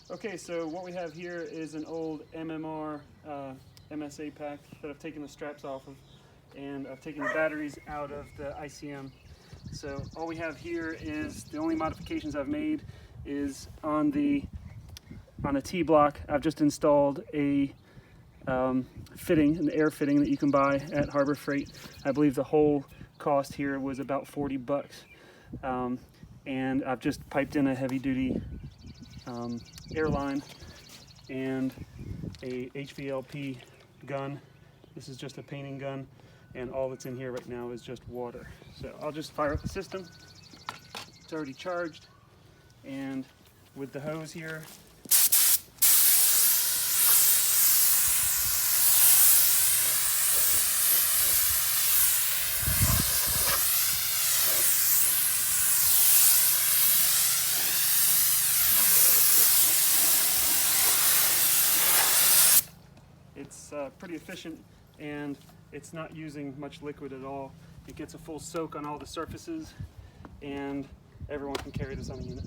Okay, so what we have here is an old MMR MSA pack that I've taken the straps off of, and I've taken the batteries out of the ICM. So all we have here is the only modifications I've made is on a T-block. I've just installed a fitting, an air fitting that you can buy at Harbor Freight. I believe the whole cost here was about 40 bucks. And I've just piped in a heavy-duty airline and a HVLP gun. This is just a painting gun, and all that's in here right now is just water. So I'll just fire up the system. It's already charged, and with the hose here, it's pretty efficient, and it's not using much liquid at all. It gets a full soak on all the surfaces, and everyone can carry this on a unit.